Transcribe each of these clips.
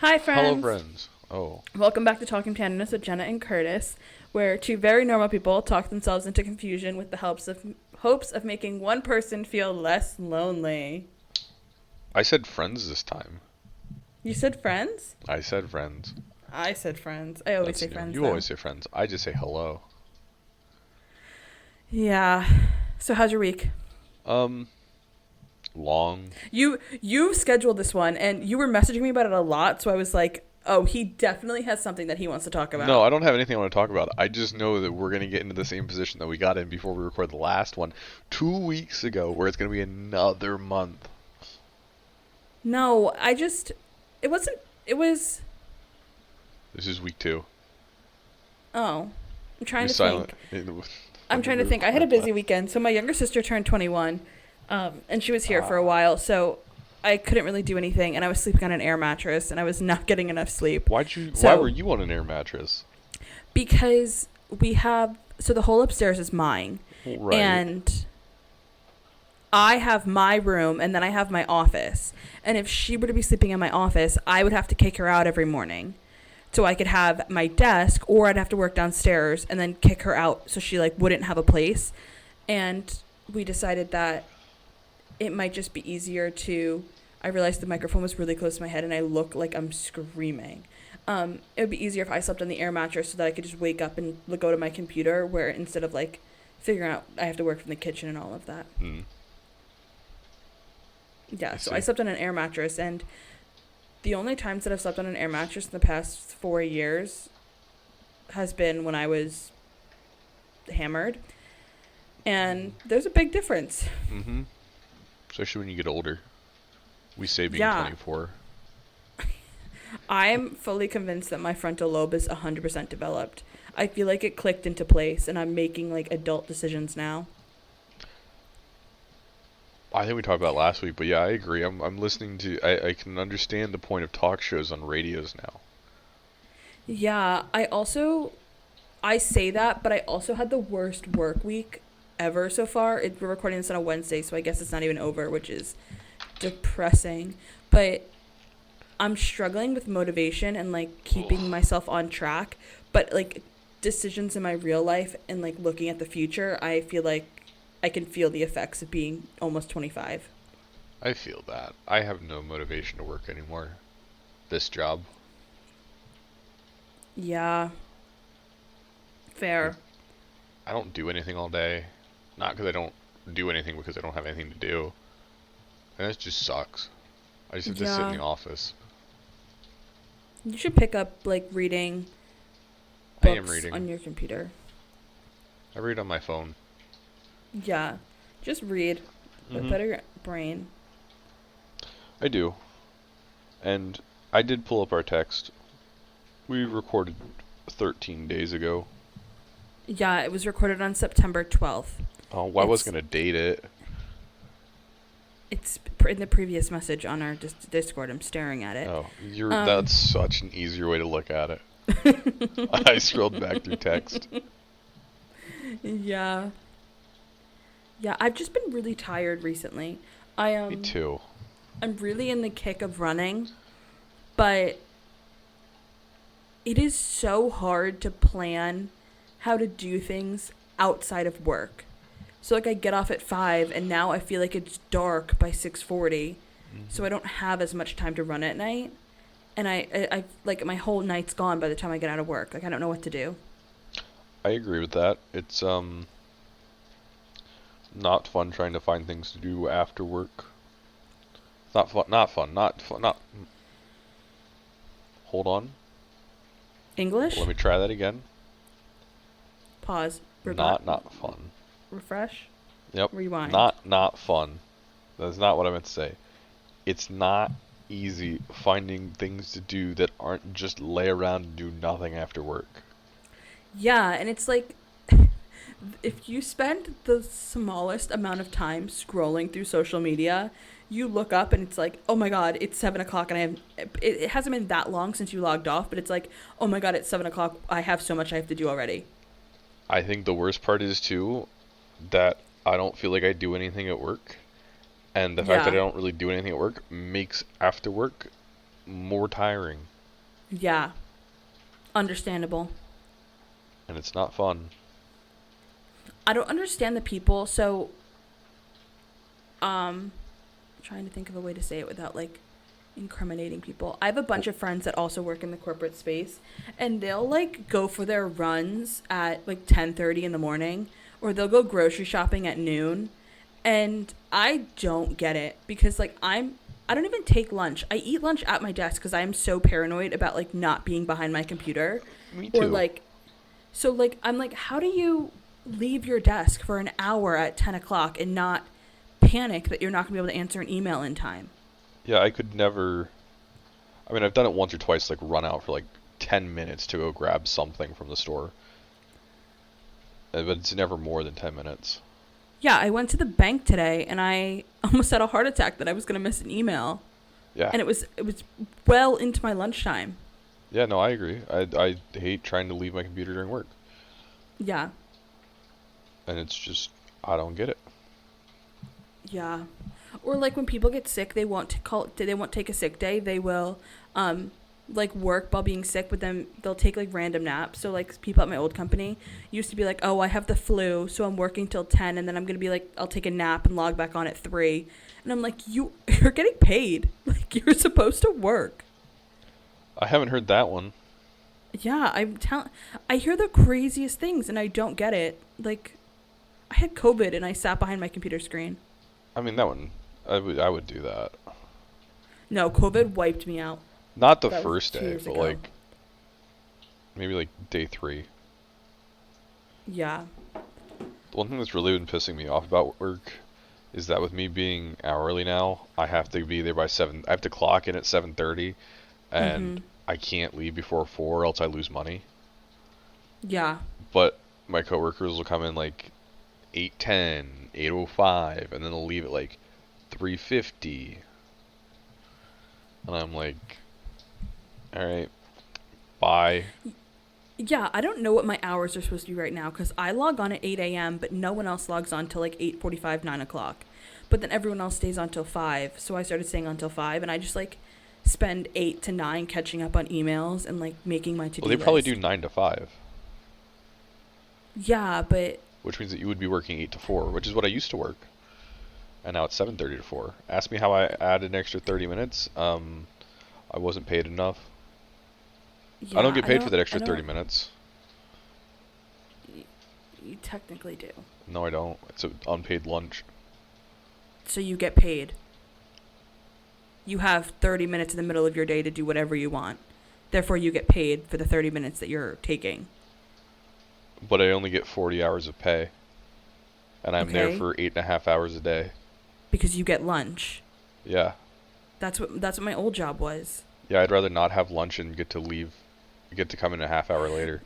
Hi, Hello, friends. friends. Oh, Welcome back to Talking Tandemness with Jenna and Curtis, where two very normal people talk themselves into confusion with the hopes of making one person feel less lonely. I said friends this time. You said friends? I said friends. I said friends. I always That's say new. friends, You though. always say friends. I just say hello. Yeah. So how's your week? Um, long. You scheduled this one, and you were messaging me about it a lot. So I was like, oh, he definitely has something that he wants to talk No, about. I don't have anything I want to talk about. I just know that we're gonna get into the same position that we got in before we record the last one 2 weeks ago, where it's gonna be another month. No, it wasn't. It was. This is week two. Oh, I'm We trying to silent. think. I'm When did trying we to think. I had a record busy last? weekend. So my younger sister turned 21, and she was here for a Ah. while. So I couldn't really do anything, and I was sleeping on an air mattress, and I was not getting enough sleep. Why'd you? Why were So you on an air mattress? because the whole upstairs is mine, Right. and I have my room, and then I have my office. And if she were to be sleeping in my office, I would have to kick her out every morning. So I could have my desk, or I'd have to work downstairs and then kick her out so she like wouldn't have a place. And we decided that it might just be easier to. I realized the microphone was really close to my head and I look like I'm screaming. It would be easier if I slept on the air mattress so that I could just wake up and go to my computer, where instead of like figuring out I have to work from the kitchen and all of that. Hmm. Yeah, I so I see. slept on an air mattress, and the only times that I've slept on an air mattress in the past 4 years has been when I was hammered, and there's a big difference. Mm-hmm. Especially when you get older. We say being Yeah, 24. I'm fully convinced that my frontal lobe is 100% developed. I feel like it clicked into place, and I'm making like adult decisions now. I think we talked about it last week, but yeah, I agree. I'm listening to. I can understand the point of talk shows on radios now. Yeah, I say that, but I also had the worst work week ever so far. We're recording this on a Wednesday, so I guess it's not even over, which is depressing. But I'm struggling with motivation and like keeping Ugh. myself on track. But like decisions in my real life and like looking at the future, I feel like I can feel the effects of being almost 25. I feel that. I have no motivation to work anymore. This job. Yeah, Like, fair. I don't do anything all day. Not because I don't do anything, because I don't have anything to do. And it just sucks. I just have to sit in Yeah, the office. you should pick up like reading I am books reading. on your computer. I read on my phone. Yeah, just read. A Hmm. better brain. I do. And I did pull up our text. We recorded 13 days ago. Yeah, it was recorded on September 12th. Oh, well, I was It's gonna date it. it's in the previous message on our Discord. I'm staring at it. Oh, you're Um, that's such an easier way to look at it. I scrolled back through text. yeah. Yeah, I've just been really tired recently. I Me too. I'm really in the kick of running, but it is so hard to plan how to do things outside of work. So like I get off at 5 and now I feel like it's dark by 6:40. So Hmm. I don't have as much time to run at night, and I like my whole night's gone by the time I get out of work. Like I don't know what to do. I agree with that. It's not fun trying to find things to do after work. Not fun. Not fun. Not fun. Not. Hold on. Let English? me try that again. Pause. Not fun. Refresh. Yep. Rewind. Not fun. That's not what I meant to say. It's not easy finding things to do that aren't just lay around and do nothing after work. Yeah, and it's like if you spend the smallest amount of time scrolling through social media, you look up and it's like, oh my god, it's 7 o'clock, and it hasn't been that long since you logged off, but it's like, oh my god, it's 7 o'clock. I have so much I have to do already. I think the worst part is too that I don't feel like I do anything at work, and the fact that I Yeah, don't really do anything at work makes after work more tiring. Yeah. Understandable. And it's not fun. I don't understand the people. So, trying to think of a way to say it without like incriminating people. I have a bunch of friends that also work in the corporate space, and they'll like go for their runs at like 10:30 in the morning, or they'll go grocery shopping at noon, and I don't get it because like I don't even take lunch. I eat lunch at my desk because I am so paranoid about like not being behind my computer. Me too. Or like, so like I'm like, how do you leave your desk for an hour at 10 o'clock and not panic that you're not gonna be able to answer an email in time? Yeah, I could never. I mean, I've done it once or twice, like run out for like 10 minutes to go grab something from the store. But it's never more than 10 minutes. Yeah, I went to the bank today and I almost had a heart attack that I was gonna miss an email. Yeah. And it was well into my lunchtime. Yeah, no, I agree. I hate trying to leave my computer during work. Yeah. And it's just, I don't get it. Yeah. Or like when people get sick, they won't take a sick day. They will like work while being sick, but then they'll take like random naps. So like people at my old company used to be like, "Oh, I have the flu, so I'm working till 10 and then I'm going to be like I'll take a nap and log back on at 3." And I'm like, "You're getting paid. Like you're supposed to work." I haven't heard that one. Yeah, I hear the craziest things and I don't get it. Like I had COVID and I sat behind my computer screen. I mean, that one, I would do that. No, COVID wiped me out. Not the That was first 2 day, years but ago. like maybe like day 3. Yeah. The one thing that's really been pissing me off about work is that with me being hourly now, I have to be there by 7. I have to clock in at 7:30, and I can't leave before 4, else I lose money. Yeah. But my coworkers will come in like 8:10, 8:05, and then they'll leave at like 3:50. And I'm like, all right, bye. Yeah, I don't know what my hours are supposed to be right now because I log on at 8 a.m., but no one else logs on till like 8:45, 9 o'clock. But then everyone else stays on till 5, so I started staying on till 5, and I just like spend 8 to 9 catching up on emails and like making my to-do Well, they probably list. do 9 to 5, Yeah, but which means that you would be working 8 to 4, which is what I used to work. And now it's 7:30 to 4. Ask me how I added an extra 30 minutes. I wasn't paid enough. yeah, I don't get paid for that I extra don't- 30 minutes. You technically do. No, I don't. It's an unpaid lunch. So you get paid. You have 30 minutes in the middle of your day to do whatever you want. Therefore, you get paid for the 30 minutes that you're taking. But I only get 40 hours of pay. And I'm there Okay. for 8.5 hours a day. Because you get lunch. Yeah. That's what my old job was. Yeah, I'd rather not have lunch and get to leave. Get to come in a half hour later.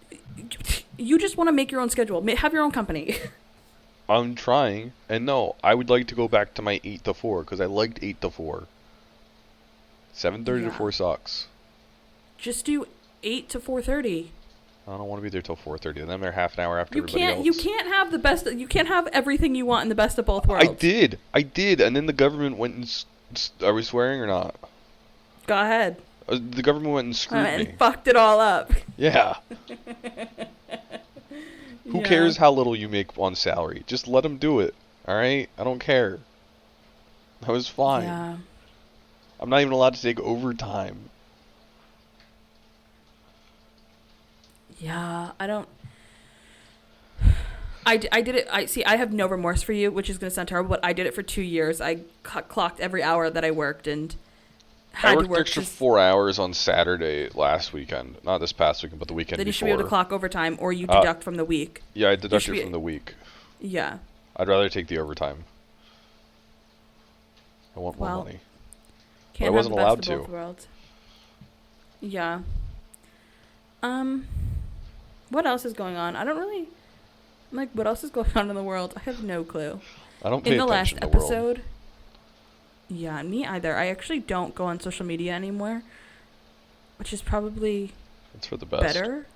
You just want to make your own schedule. Have your own company. I'm trying. And no, I would like to go back to my 8 to 4 because I liked 8 to 4. 7:30 to Yeah. 4 sucks. Just do 8 to 4:30. I don't want to be there till 4:30. And then I'm there half an hour after You everybody can't. else. You can't have the best. You can't have everything you want in the best of both worlds. I did. And then the government went and... Are we swearing or not? Go ahead. The government went and screwed me. And fucked it all up. Yeah. Who Yeah. cares how little you make on salary? Just let them do it. Alright? I don't care. That was fine. Yeah. I'm not even allowed to take overtime. Yeah. I don't. I did it. I have no remorse for you, which is going to sound terrible, but I did it for 2 years. I clocked every hour that I worked and had I to worked work. extra 4 hours on Saturday last weekend. Not this past weekend, but the weekend Then you before. should be able to clock overtime, or you deduct from the week. Yeah, I deducted should be- from the week. Yeah. I'd rather take the overtime. I want more Well, money. Can't wasn't have the allowed best of to. both worlds. Yeah. What else is going on? I don't really. I'm like, what else is going on in the world? I have no clue. I don't pay In the last attention to the world. episode. Yeah, me either. I actually don't go on social media anymore, which is probably It's for the best. better.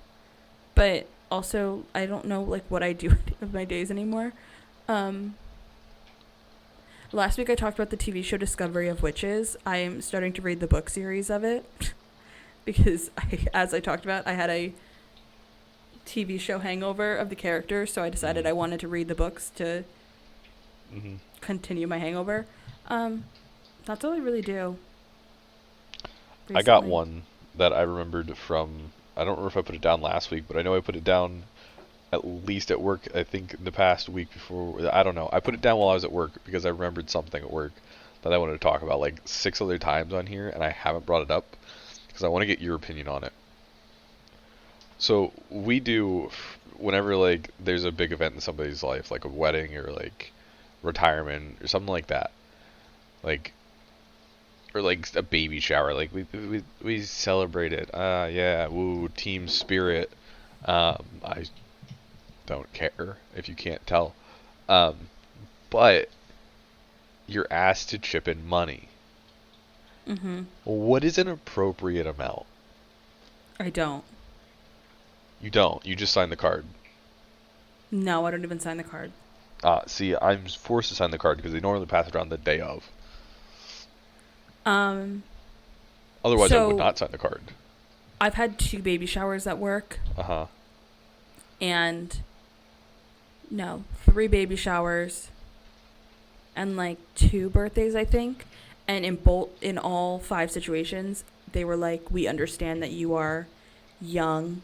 But also, I don't know like what I do with my days anymore. Last week I talked about the TV show Discovery of Witches. I am starting to read the book series of it. because as I talked about, I had a TV show hangover of the characters, so I decided Mm. I wanted to read the books to Hmm. continue my hangover. Um, that's all I really do I got recently. one that I remembered from. I don't remember if I put it down last week, but I know I put it down at least at work. I think the past week before. I don't know. I put it down while I was at work because I remembered something at work that I wanted to talk about like 6 other times on here, and I haven't brought it up because I want to get your opinion on it. So we do whenever like there's a big event in somebody's life, like a wedding or like retirement or something like that, like or like a baby shower, like we celebrate it. Yeah, woo, team spirit. I don't care if you can't tell, um, but you're asked to chip in money. Mm-hmm. What is an appropriate amount? I don't. You don't. You just sign the card. No, I don't even sign the card. See, I'm forced to sign the card because they normally pass it around the day of. Um, Otherwise, I would so not sign the card. I've had 2 baby showers at work, Uh huh. and no, 3 baby showers, and like 2 birthdays, I think. And in all 5 situations, they were like, "We understand that you are young,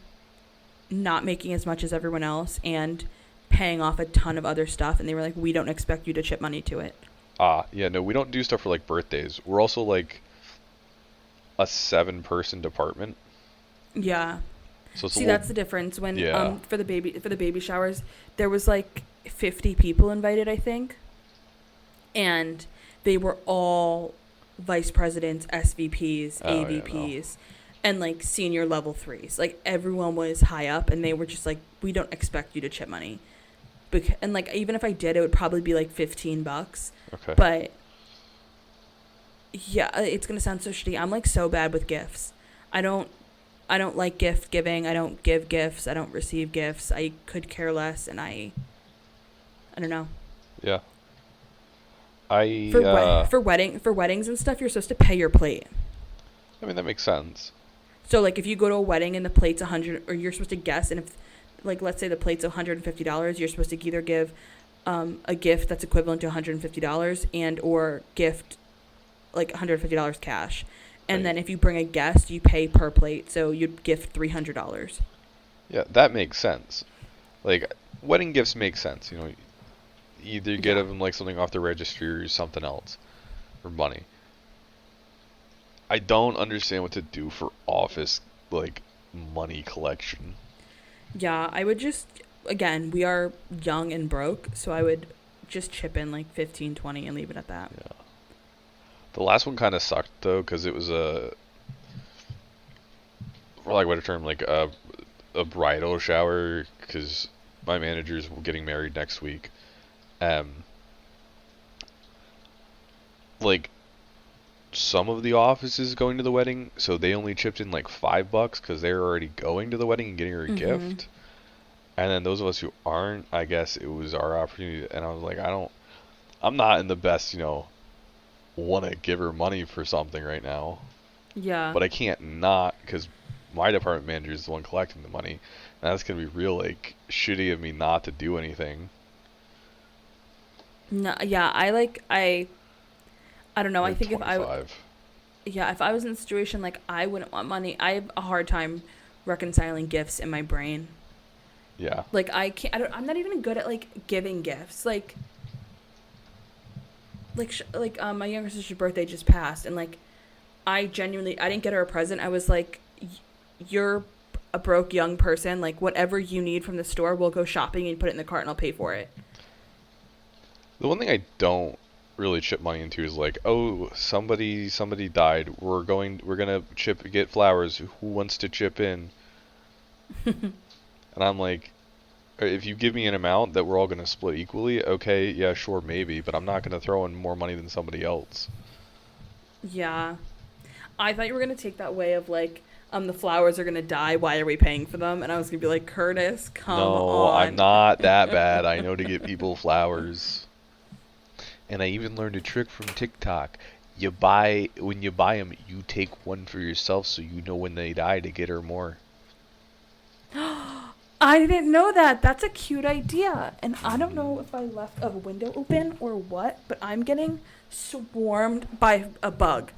not making as much as everyone else, and paying off a ton of other stuff." And they were like, "We don't expect you to chip money to it." Yeah, no, we don't do stuff for like birthdays. We're also like a 7-person department, Yeah. so it's a See, little. that's the difference. When Yeah. for the baby showers, there was like 50 people invited, I think, and they were all vice presidents, SVPs, Oh yeah, no. AVPs, and like senior level threes. Like everyone was high up, and they were just like, "We don't expect you to chip money." And like even if I did, it would probably be like $15. Okay. But yeah, it's gonna sound so shitty. I'm like so bad with gifts. I don't I don't like gift giving. I don't give gifts. I don't receive gifts. I could care less, and I don't know. Yeah. I For weddings and stuff, you're supposed to pay your plate. I mean that makes sense. So like if you go to a wedding and the plate's 100, or you're supposed to guess, and if like let's say the plate's $150, you're supposed to either give a gift that's equivalent to $150 and or gift like $150 cash. And Right. then if you bring a guest, you pay per plate. So you'd gift $300. Yeah, that makes sense. Like wedding gifts make sense. You know, either get Yeah. them like something off the registry or something else for money. I don't understand what to do for office like money collection. Yeah, I would just, again, we are young and broke, so I would just chip in like 15, 20 and leave it at that. Yeah. The last one kind of sucked though, because it was for like what a term, like a bridal shower, because my manager's getting married next week. Um, like some of the offices going to the wedding, so they only chipped in like $5 because they're already going to the wedding and getting her a Mm-hmm. gift. And then those of us who aren't, I guess it was our opportunity. And I was like, I'm not in the best, want to give her money for something right now. Yeah. But I can't not because my department manager is the one collecting the money. And that's going to be real, like, shitty of me not to do anything. No, yeah, I don't know. We I have think if I was in a situation like I wouldn't want money, I have a hard time reconciling gifts in my brain. Yeah. Like I can't. I'm not even good at like giving gifts. My younger sister's birthday just passed, and like I didn't get her a present. I was like, "You're a broke young person. Like whatever you need from the store, we'll go shopping and put it in the cart, and I'll pay for it." The one thing I don't really chip money into is like, oh, somebody died. We're gonna get flowers. Who wants to chip in? And I'm like, if you give me an amount that we're all gonna split equally, okay, yeah, sure, maybe, but I'm not gonna throw in more money than somebody else. Yeah, I thought you were gonna take that way of like, the flowers are gonna die. Why are we paying for them? And I was gonna be like, Curtis, come No, I'm on. not that bad. I know to get people flowers. And I even learned a trick from TikTok. when you buy them, you take one for yourself so you know when they die to get her more. I didn't know that. That's a cute idea. And I don't know if I left a window open or what, but I'm getting swarmed by a bug.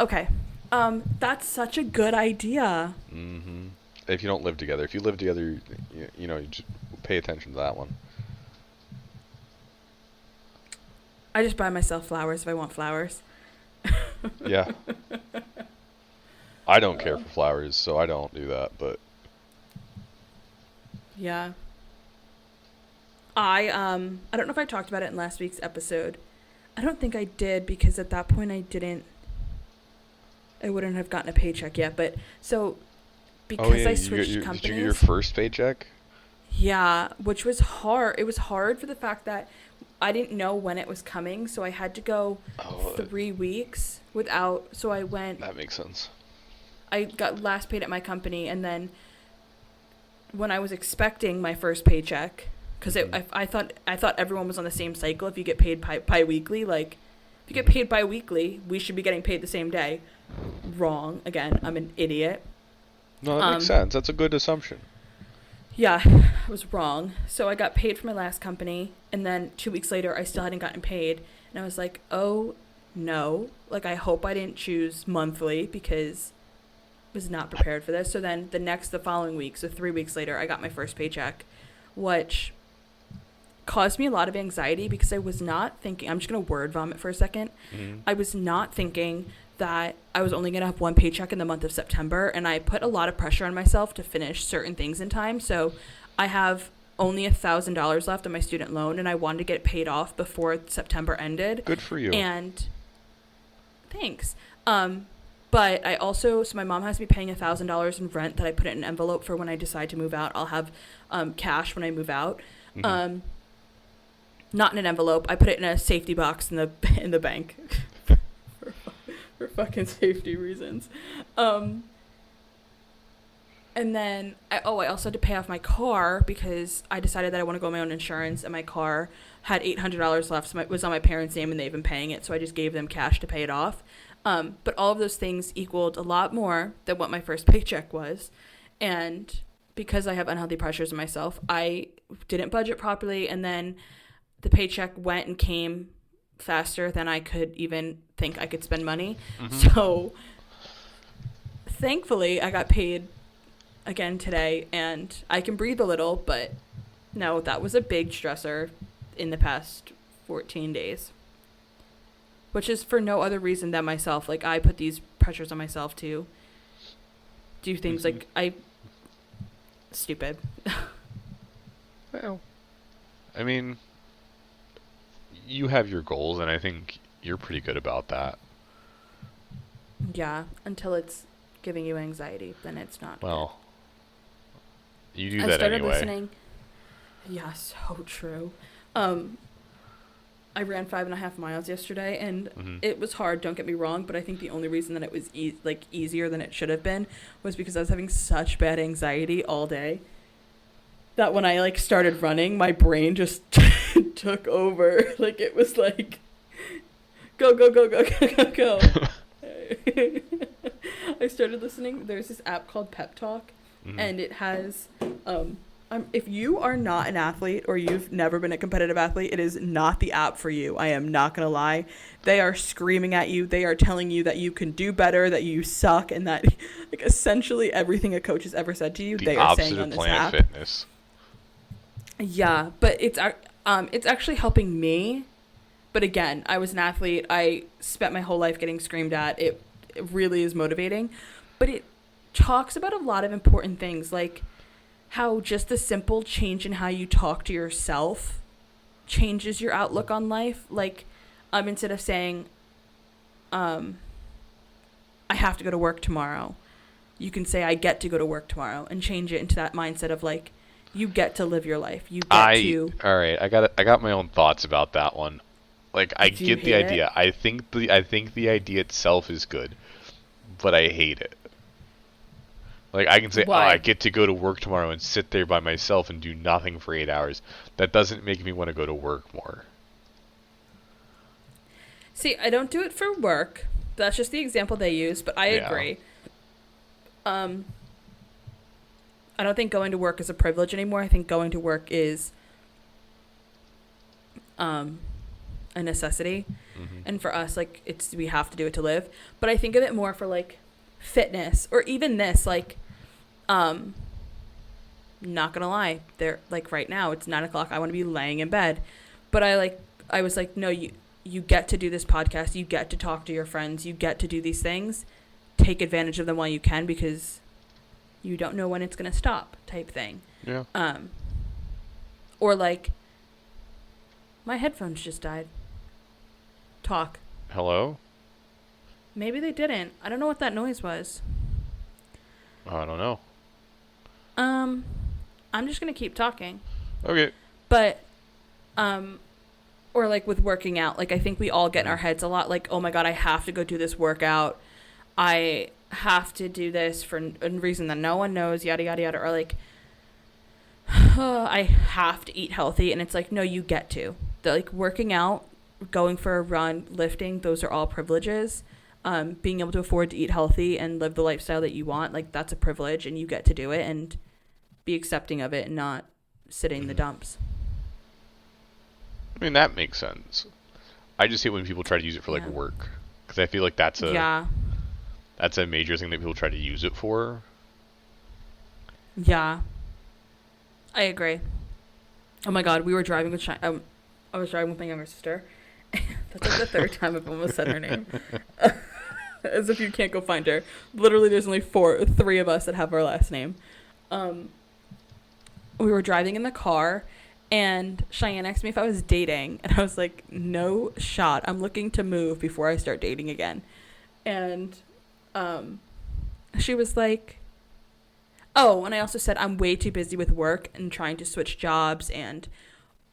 Okay. That's such a good idea. Mm-hmm. If you don't live together. If you live together, you just pay attention to that one. I just buy myself flowers if I want flowers. Yeah. I don't care for flowers, so I don't do that, but Yeah. I don't know if I talked about it in last week's episode. I don't think I did because at that point I wouldn't have gotten a paycheck yet, but so because I switched companies. Did you get your first paycheck? Yeah, which was hard. It was hard for the fact that I didn't know when it was coming, so I had to go 3 weeks without. So I went. That makes sense. I got last paid at my company, and then when I was expecting my first paycheck, because I thought everyone was on the same cycle. If you get paid bi-weekly, like if you get paid bi-weekly, we should be getting paid the same day. Wrong. Again, I'm an idiot. No, that makes sense. That's a good assumption. Yeah, I was wrong. So I got paid for my last company, and then 2 weeks later, I still hadn't gotten paid. And I was like, oh, no. Like, I hope I didn't choose monthly because I was not prepared for this. So then the following week, so 3 weeks later, I got my first paycheck, which caused me a lot of anxiety because I was not thinking, I'm just going to word vomit for a second. Mm-hmm. I was not thinking that I was only going to have one paycheck in the month of September, and I put a lot of pressure on myself to finish certain things in time. So I have only $1,000 left on my student loan, and I wanted to get it paid off before September ended. Good for you. And thanks. But I also, so my mom has me paying $1,000 in rent that I put in an envelope for when I decide to move out. I'll have cash when I move out. Mm-hmm. Not in an envelope. I put it in a safety box in the bank. For fucking safety reasons. And then I also had to pay off my car because I decided that I want to go on my own insurance, and my car had $800 left, so it was on my parents' name and they've been paying it, so I just gave them cash to pay it off. But all of those things equaled a lot more than what my first paycheck was. And because I have unhealthy pressures on myself, I didn't budget properly, and then the paycheck went and came faster than I could even think I could spend money. Mm-hmm. So thankfully I got paid again today and I can breathe a little, but no, that was a big stressor in the past 14 days, which is for no other reason than myself. Like, I put these pressures on myself to do things stupid. Well, I mean, you have your goals, and I think you're pretty good about that. Yeah, until it's giving you anxiety, then it's not. Well, good. You do that anyway. I started listening. Yeah, so true. I ran 5.5 miles yesterday, and it was hard, don't get me wrong, but I think the only reason that it was easier than it should have been was because I was having such bad anxiety all day that when I started running, my brain just took over. It was like, go, go, go, go, go, go, go. I started listening. There's this app called Pep Talk, and it has, if you are not an athlete or you've never been a competitive athlete, it is not the app for you. I am not going to lie. They are screaming at you. They are telling you that you can do better, that you suck, and that essentially everything a coach has ever said to you, they are saying on this app. Planet Fitness. Yeah, but it's actually helping me. But again, I was an athlete. I spent my whole life getting screamed at. It really is motivating. But it talks about a lot of important things, like how just a simple change in how you talk to yourself changes your outlook on life. Instead of saying, I have to go to work tomorrow, you can say, I get to go to work tomorrow, and change it into that mindset of you get to live your life. You get to. All right, I got my own thoughts about that one. I get the idea. I think the idea itself is good, but I hate it. I can say, Why? I get to go to work tomorrow and sit there by myself and do nothing for 8 hours. That doesn't make me want to go to work more. See, I don't do it for work. That's just the example they use, but I Yeah. agree. Um, I don't think going to work is a privilege anymore. I think going to work is a necessity. Hmm. And for us, like, it's we have to do it to live. But I think of it more for like fitness or even this, like, not gonna lie, they're like right now it's 9 o'clock. I want to be laying in bed, but I was like, no, you get to do this podcast. You get to talk to your friends. You get to do these things. Take advantage of them while you can because you don't know when it's gonna stop, type thing. Yeah. Or like, my headphones just died. Talk. Hello? Maybe they didn't. I don't know what that noise was. I don't know. I'm just gonna keep talking. Okay. But, or like with working out, like I think we all get in our heads a lot like, oh my God, I have to go do this workout. I have to do this for a reason that no one knows, yada, yada, yada. Or like, I have to eat healthy. And it's like, no, you get to. Like working out, going for a run, lifting, those are all privileges. Being able to afford to eat healthy and live the lifestyle that you want, like that's a privilege and you get to do it and be accepting of it and not sitting in the dumps. I mean, that makes sense. I just hate when people try to use it for like Yeah. work, because I feel like that's a Yeah. that's a major thing that people try to use it for. Yeah. I agree. Oh my God, we were driving with I was driving with my younger sister. That's like the third time I've almost said her name. As if you can't go find her. Literally, there's only three of us that have our last name. We were driving in the car, and Cheyenne asked me if I was dating, and I was like, no shot. I'm looking to move before I start dating again. And she was like, oh, and I also said I'm way too busy with work and trying to switch jobs and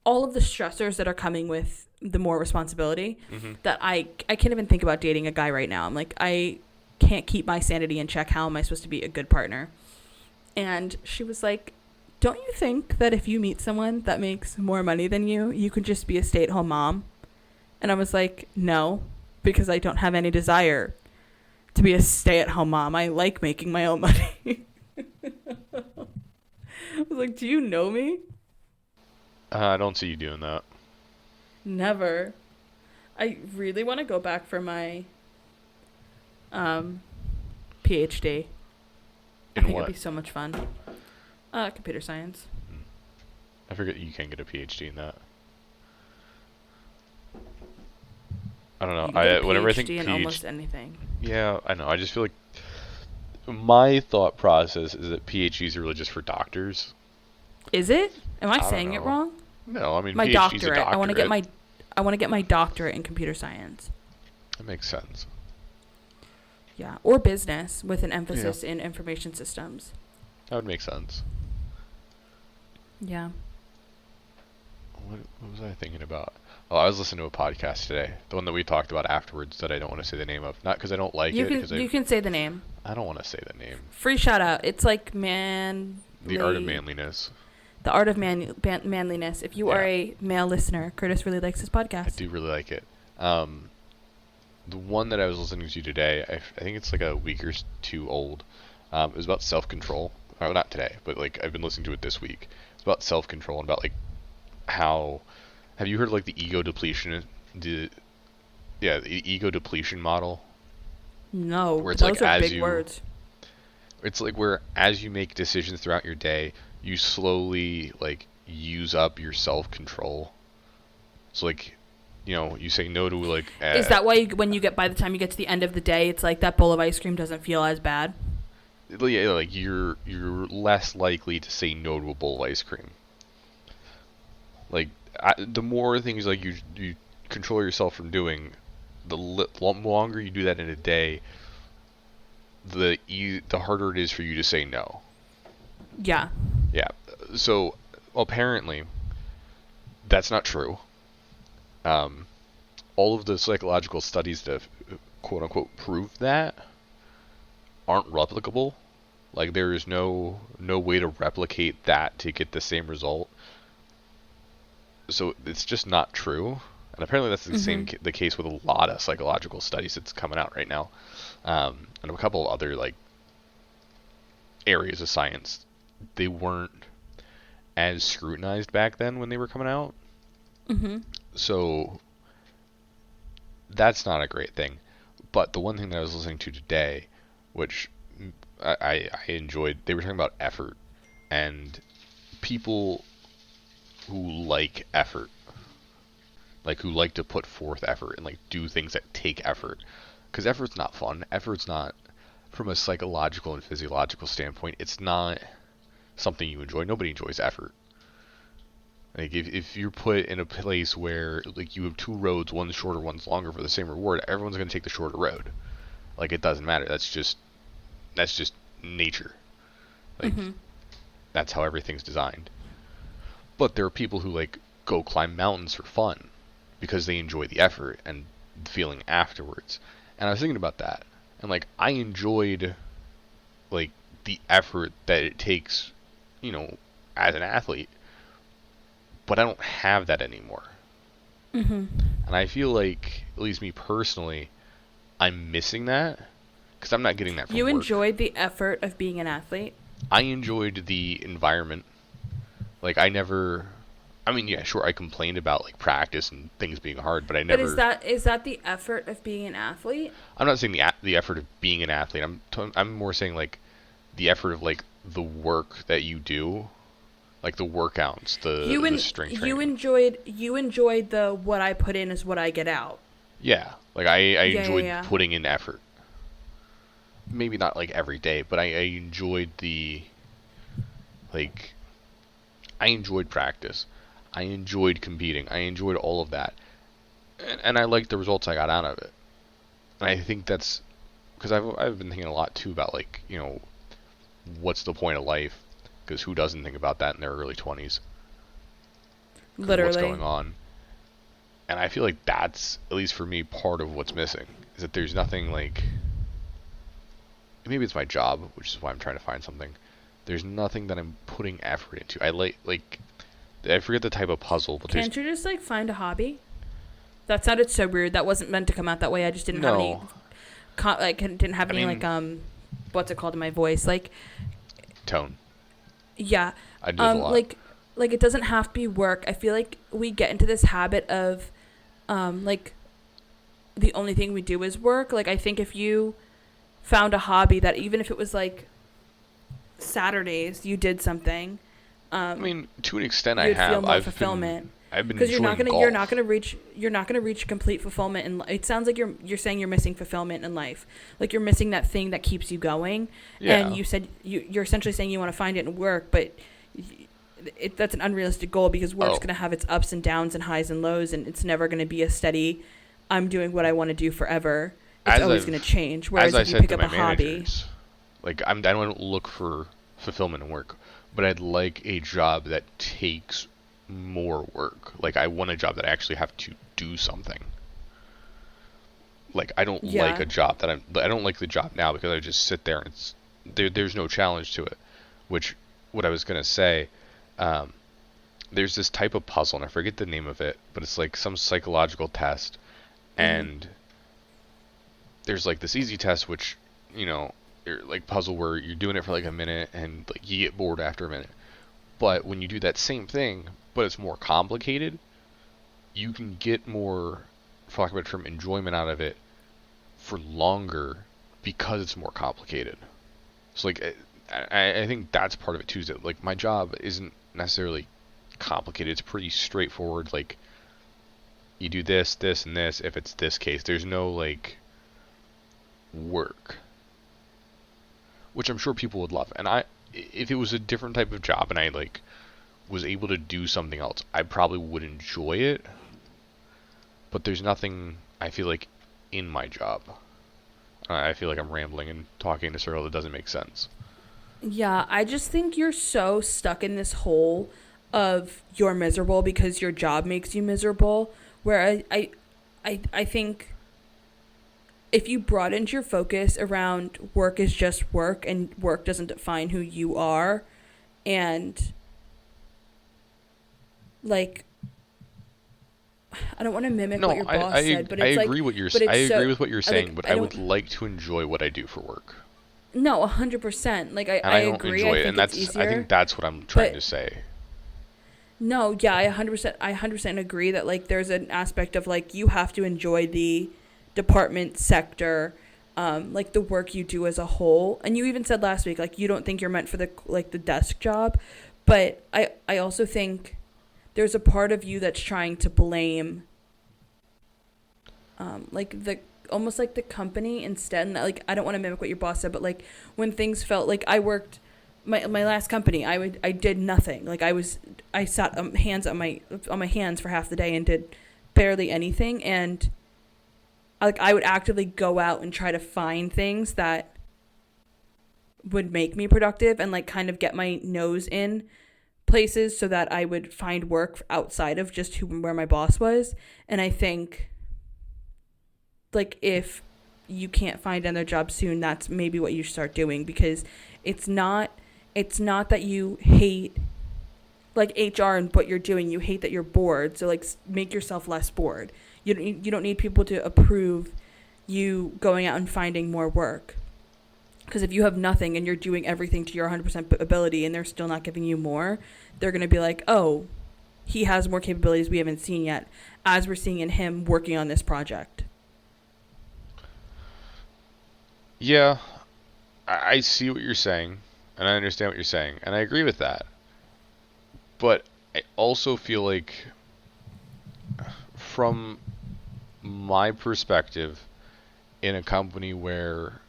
all of the stressors that are coming with the more responsibility that I can't even think about dating a guy right now. I'm like, I can't keep my sanity in check. How am I supposed to be a good partner? And she was like, don't you think that if you meet someone that makes more money than you could just be a stay-at-home mom? And I was like, no, because I don't have any desire to be a stay-at-home mom. I like making my own money. I was like, do you know me? I don't see you doing that. Never. I really want to go back for my PhD. I In think what? it'd be so much fun. Computer science. I forget you can get a PhD in that. I don't know. You can get a Whenever I think PhD in almost anything. yeah, I know. I just feel like my thought process is that PhDs are really just for doctors. Is it? Am I don't saying it know. wrong? No, I mean My PhD's doctorate. a doctorate. I want to get my doctorate in computer science. That makes sense. Yeah, or business with an emphasis in information systems. That would make sense. Yeah. What was I thinking about? Oh, I was listening to a podcast today, the one that we talked about afterwards that I don't want to say the name of. Not because I don't like it, because You can say the name. I don't want to say the name. Free shout out. It's like The Art of Manliness. The Art of Manliness. If you are a male listener, Curtis really likes this podcast. I do really like it. The one that I was listening to today, I think it's like a week or two old. It was about self-control. Well, not today, but like I've been listening to it this week. It's about self-control and about like how. Have you heard of like the ego depletion? The ego depletion model. No, Where it's those like are as big you- words. It's like where as you make decisions throughout your day, you slowly like use up your self-control. So like, you say no to like. Is that why by the time you get to the end of the day, it's like that bowl of ice cream doesn't feel as bad? Yeah, like you're less likely to say no to a bowl of ice cream. Like the more things like you control yourself from doing, the longer you do that in a day, the harder it is for you to say no. Yeah. Yeah. So apparently, that's not true. All of the psychological studies that have, quote unquote, proved that aren't replicable. Like there is no way to replicate that to get the same result. So it's just not true. And apparently that's the the case with a lot of psychological studies that's coming out right now, and a couple of other like areas of science. They weren't as scrutinized back then when they were coming out, Mm-hmm. so that's not a great thing. But the one thing that I was listening to today, which I enjoyed, they were talking about effort and people who like effort, like who like to put forth effort and like do things that take effort. Because effort's not fun. Effort's not, from a psychological and physiological standpoint, it's not something you enjoy. Nobody enjoys effort. Like if you're put in a place where like you have two roads, one's shorter, one's longer for the same reward, everyone's gonna take the shorter road. Like it doesn't matter. That's just nature. Like that's how everything's designed. But there are people who like go climb mountains for fun because they enjoy the effort and the feeling afterwards. And I was thinking about that. And like I enjoyed like the effort that it takes, you know, as an athlete. But I don't have that anymore. And I feel like, at least me personally, I'm missing that because I'm not getting that from You work. enjoyed the effort of being an athlete? I enjoyed the environment. Like I never, I mean, yeah, sure, I complained about like practice and things being hard, but I never. But is that the effort of being an athlete? I'm not saying the effort of being an athlete. I'm more saying like the effort of like the work that you do. Like the workouts, the strength training. You enjoyed the what I put in is what I get out. Yeah, like I enjoyed yeah. putting in effort. Maybe not like every day, but I enjoyed the like I enjoyed practice. I enjoyed competing. I enjoyed all of that, and I liked the results I got out of it. And I think that's because I've been thinking a lot too about like, you know, what's the point of life? Because who doesn't think about that in their early 20s? Literally. What's going on? And I feel like that's, at least for me, part of what's missing. Is that there's nothing like... Maybe it's my job, which is why I'm trying to find something. There's nothing that I'm putting effort into. I like... I forget the type of puzzle, but Can't you just, like, find a hobby? That sounded so weird. That wasn't meant to come out that way. I just didn't have any... didn't have any, what's it called in my voice? Like... Tone. Yeah. I do a lot. Like it doesn't have to be work. I feel like we get into this habit of like the only thing we do is work. Like I think if you found a hobby that even if it was like Saturdays you did something, I mean, to an extent I you'd have. feel more fulfillment. I've been because enjoying you're not gonna reach complete fulfillment, and it sounds like you're saying you're missing fulfillment in life, like you're missing that thing that keeps you going. Yeah. And you said you're essentially saying you want to find it in work, but that's an unrealistic goal because work's gonna have its ups and downs and highs and lows, and it's never gonna be a steady. I'm doing what I want to do forever. It's always gonna change. Whereas if you pick up a hobby, like I don't look for fulfillment in work, but I'd like a job that takes more work. Like I want a job that I actually have to do something. Like I don't like a job that I don't like the job now because I just sit there and there's no challenge to it. Which what I was gonna say, there's this type of puzzle and I forget the name of it, but it's like some psychological test, and there's like this easy test which, you know, like puzzle where you're doing it for like a minute and like you get bored after a minute. But when you do that same thing, but it's more complicated, you can get more, for lack of a better term, enjoyment out of it for longer because it's more complicated. So like, I think that's part of it too. Is that like my job isn't necessarily complicated. It's pretty straightforward. Like you do this, this, and this. If it's this case, there's no like work, which I'm sure people would love. And if it was a different type of job and I like was able to do something else, I probably would enjoy it. But there's nothing I feel like in my job. I feel like I'm rambling and talking in a circle that doesn't make sense. Yeah, I just think you're so stuck in this hole of you're miserable because your job makes you miserable. Where I think if you broadened your focus around work is just work and work doesn't define who you are, and like I don't want to mimic No, what your boss said, but I it's like, agree what you're but I it's agree so, with what you're saying, but I I don't, would like to enjoy what I do for work. no, 100%. Like, And I I don't agree. I enjoy it, think and it's I easier, think that's what I'm trying to but say. no, yeah, I 100% agree that, like, there's an aspect of, like, you have to enjoy the department sector, like, the work you do as a whole. And you even said last week, like, you don't think you're meant for the, like, the desk job. But I also think there's a part of you that's trying to blame, like, the, almost like the company instead. And, like, I don't want to mimic what your boss said, but, like, when things felt like I worked, my last company, I did nothing. Like, I sat hands on my hands for half the day and did barely anything. And, like, I would actively go out and try to find things that would make me productive and, like, kind of get my nose in places so that I would find work outside of just where my boss was. And I think, like, if you can't find another job soon, that's maybe what you should start doing, because it's not that you hate, like, HR and what you're doing. You hate that you're bored, so, like, make yourself less bored. You don't need people to approve you going out and finding more work, because if you have nothing and you're doing everything to your 100% ability and they're still not giving you more, they're going to be like, oh, he has more capabilities we haven't seen yet, as we're seeing in him working on this project. Yeah, I see what you're saying, and I understand what you're saying, and I agree with that. But I also feel like, from my perspective, in a company where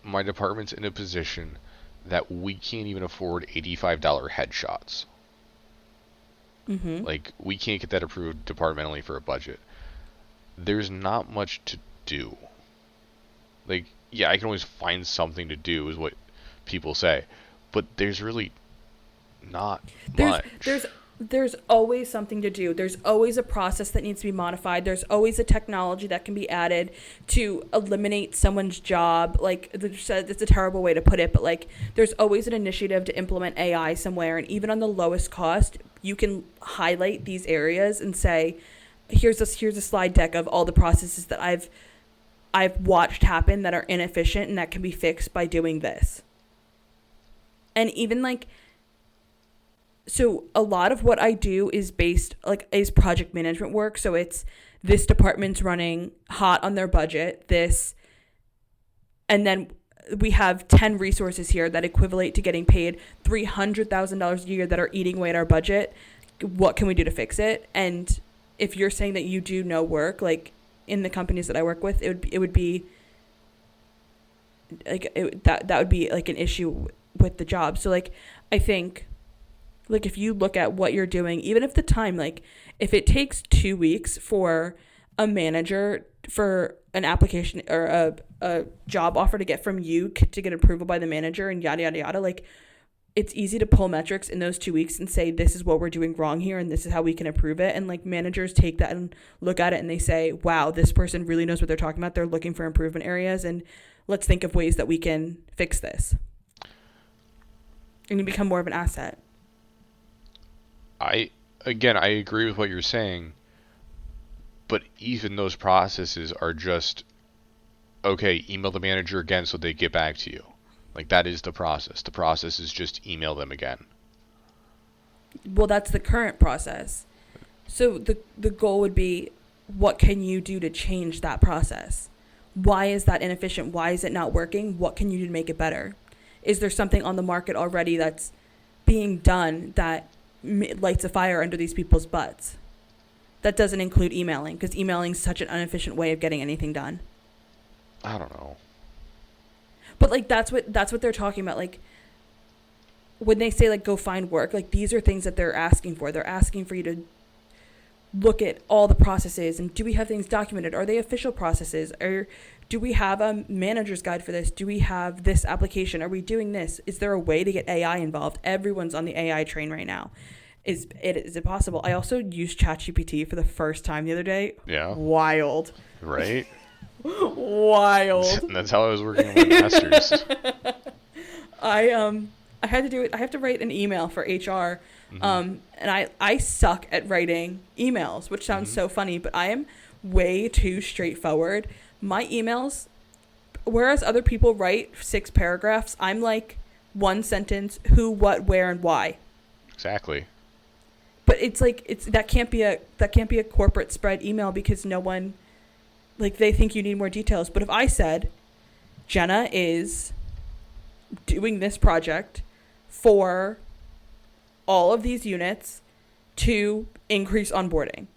my department's in a position that we can't even afford $85 headshots. Mm-hmm. Like, we can't get that approved departmentally for a budget. There's not much to do. Like, yeah, I can always find something to do, is what people say, but there's really not much. There's always something to do. There's always a process that needs to be modified. There's always a technology that can be added to eliminate someone's job. Like, it's a terrible way to put it, but, like, there's always an initiative to implement AI somewhere. And even on the lowest cost, you can highlight these areas and say, here's a slide deck of all the processes that I've watched happen that are inefficient and that can be fixed by doing this. And even, like, so a lot of what I do is is project management work. So it's, this department's running hot on their budget, and then we have 10 resources here that equivalent to getting paid $300,000 a year that are eating away at our budget. What can we do to fix it? And if you're saying that you do no work, like, in the companies that I work with, it would be like, that would be, like, an issue with the job. So, like, I think, like, if you look at what you're doing, even if the time, like, if it takes 2 weeks for a manager, for an application or a job offer to get from you to get approval by the manager and yada, yada, yada, like, it's easy to pull metrics in those 2 weeks and say, this is what we're doing wrong here and this is how we can improve it. And, like, managers take that and look at it and they say, wow, this person really knows what they're talking about. They're looking for improvement areas, and let's think of ways that we can fix this. And you become more of an asset. I agree with what you're saying, but even those processes are just, okay, email the manager again so they get back to you. Like, that is the process. The process is just email them again. Well, that's the current process. So the goal would be, what can you do to change that process? Why is that inefficient? Why is it not working? What can you do to make it better? Is there something on the market already that's being done that lights a fire under these people's butts? That doesn't include emailing, because emailing is such an inefficient way of getting anything done. I don't know. But, like, that's what they're talking about. Like, when they say, like, go find work, like, these are things that they're asking for. They're asking for you to look at all the processes, and do we have things documented? Are they official processes? Or do we have a manager's guide for this? Do we have this application? Are we doing this? Is there a way to get AI involved? Everyone's on the AI train right now. Is it possible? I also used ChatGPT for the first time the other day. Yeah. Wild. Right? Wild. That's how I was working on my master's. I had to do it. I have to write an email for HR And I suck at writing emails, which sounds so funny, but I am way too straightforward. My emails, whereas other people write 6 paragraphs, I'm like 1 sentence, who, what, where, and why. Exactly. But it's like that can't be a corporate spread email because no one, like, they think you need more details. But if I said Jenna is doing this project for all of these units to increase onboarding,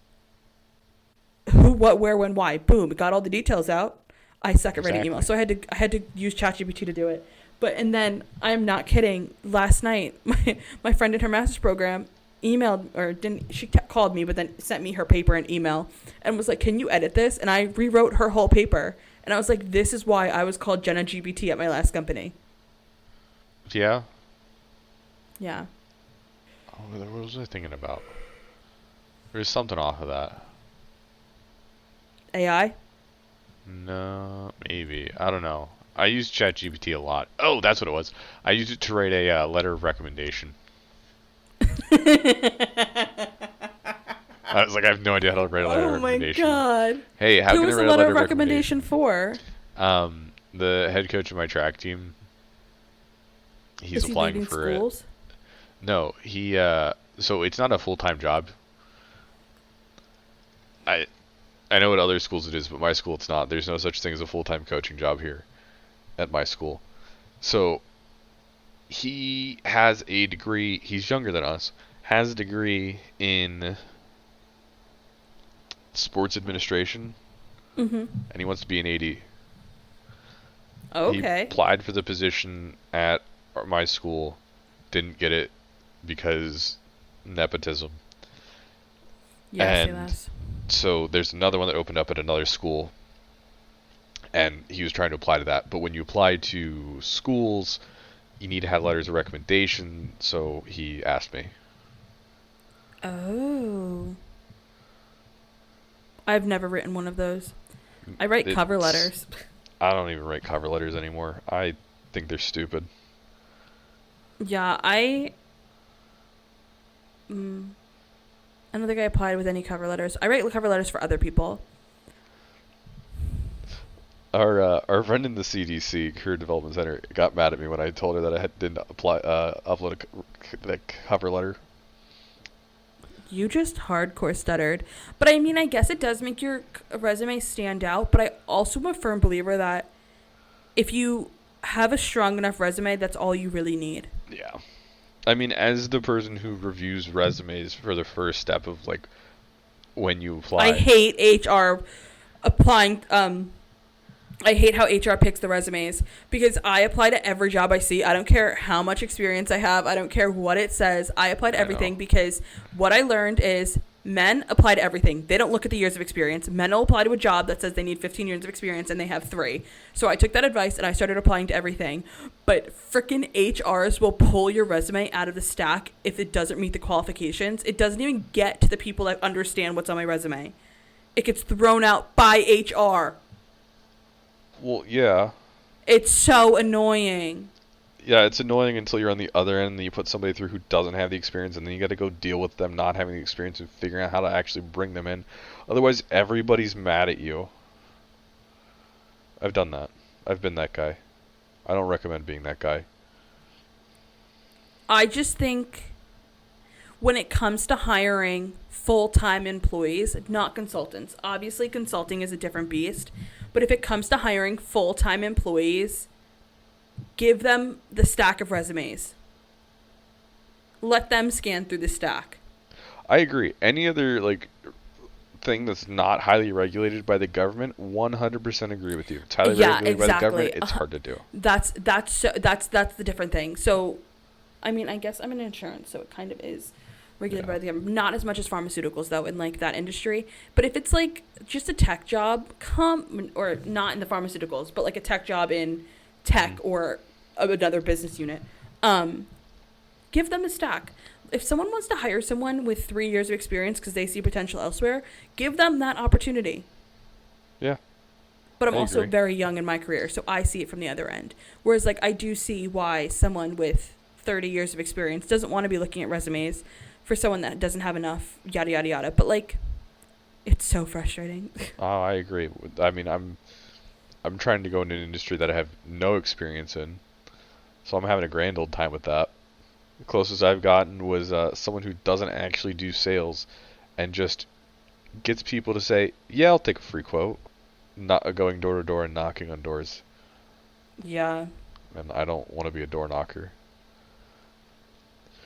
who, what, where, when, why, boom, it got all the details out. I suck at writing emails, so I had to use ChatGPT to do it. But and then I'm not kidding. Last night, my friend in her master's program emailed, or didn't, she called me, but then sent me her paper and email and was like, "Can you edit this?" And I rewrote her whole paper, and I was like, "This is why I was called Jenna GPT at my last company." Yeah. Yeah. Oh, what was I thinking about? There's something off of that. AI. No, maybe. I don't know. I use ChatGPT a lot. Oh, that's what it was. I used it to write a letter of recommendation. I was like, I have no idea how to write a letter of recommendation. Oh my god. Hey, how Who can was I the write a letter letter of recommendation for? The head coach of my track team. He's Is he applying leaving for schools? it. No, he so it's not a full-time job. I know at other schools it is, but my school it's not. There's no such thing as a full-time coaching job here at my school. So he has a degree, he's younger than us, has a degree in sports administration, and he wants to be an AD. Okay. He applied for the position at my school, didn't get it because nepotism. Yes, and yes. So there's another one that opened up at another school, and he was trying to apply to that. But when you apply to schools, you need to have letters of recommendation, so he asked me. Oh. I've never written one of those. I write cover letters. I don't even write cover letters anymore. I think they're stupid. Yeah, I don't think I applied with any cover letters. I write cover letters for other people. Our friend in the CDC, Career Development Center, got mad at me when I told her that I didn't upload a cover letter. You just hardcore stuttered. But I mean, I guess it does make your resume stand out, but I also am a firm believer that if you have a strong enough resume, that's all you really need. Yeah. I mean, as the person who reviews resumes for the first step of, like, when you apply. I hate HR applying, I hate how HR picks the resumes because I apply to every job I see. I don't care how much experience I have. I don't care what it says. I apply to everything because what I learned is men apply to everything. They don't look at the years of experience. Men will apply to a job that says they need 15 years of experience and they have 3. So I took that advice and I started applying to everything. But frickin' HRs will pull your resume out of the stack if it doesn't meet the qualifications. It doesn't even get to the people that understand what's on my resume. It gets thrown out by HR. Well, yeah. It's so annoying. Yeah, it's annoying until you're on the other end and you put somebody through who doesn't have the experience, and then you got to go deal with them not having the experience and figuring out how to actually bring them in. Otherwise, everybody's mad at you. I've done that. I've been that guy. I don't recommend being that guy. I just think when it comes to hiring full-time employees, not consultants, obviously consulting is a different beast, but if it comes to hiring full-time employees, give them the stack of resumes. Let them scan through the stack. I agree. Any other, like, thing that's not highly regulated by the government, 100% agree with you. If it's highly regulated by the government, it's hard to do. That's the different thing. So, I mean, I guess I'm in insurance, so it kind of is regulated by the government. Not as much as pharmaceuticals, though, in, like, that industry. But if it's, like, just a tech job, or not in the pharmaceuticals, but, like, a tech job in tech or another business unit, give them the stack. If someone wants to hire someone with 3 years of experience because they see potential elsewhere, give them that opportunity. Yeah. But I'm also very young in my career, so I see it from the other end. Whereas, like, I do see why someone with 30 years of experience doesn't want to be looking at resumes for someone that doesn't have enough, yada, yada, yada. But, like, it's so frustrating. Oh, I agree. I mean, I'm trying to go into an industry that I have no experience in, so I'm having a grand old time with that. The closest I've gotten was someone who doesn't actually do sales and just gets people to say, "Yeah, I'll take a free quote," not going door to door and knocking on doors. Yeah. And I don't want to be a door knocker.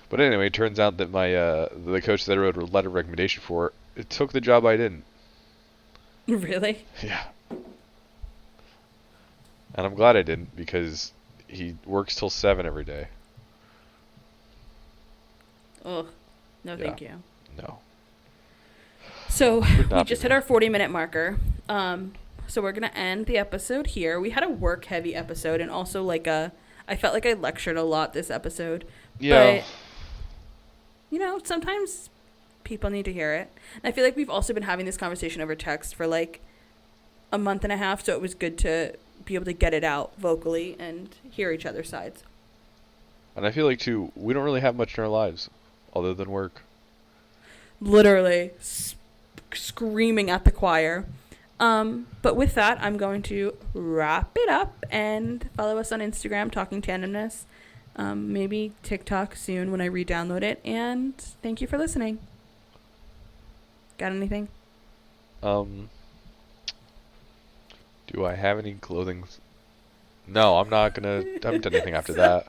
But anyway, it turns out that my the coach that I wrote a letter of recommendation for, it took the job I didn't. Really? Yeah. And I'm glad I didn't because he works till 7 every day. Ugh. No, thank you. No. So Would we not just be hit our 40-minute marker. So we're gonna end the episode here. We had a work-heavy episode, and also like I felt like I lectured a lot this episode. Yeah. But you know, sometimes people need to hear it. And I feel like we've also been having this conversation over text for like a month and a half, so it was good to be able to get it out vocally and hear each other's sides. And I feel like too, we don't really have much in our lives other than work. Literally screaming at the choir. But with that, I'm going to wrap it up and follow us on Instagram, Talking Tandomness. Maybe TikTok soon when I re-download it. And thank you for listening. Got anything? Do I have any clothing? No, I'm not gonna. I haven't done anything after that.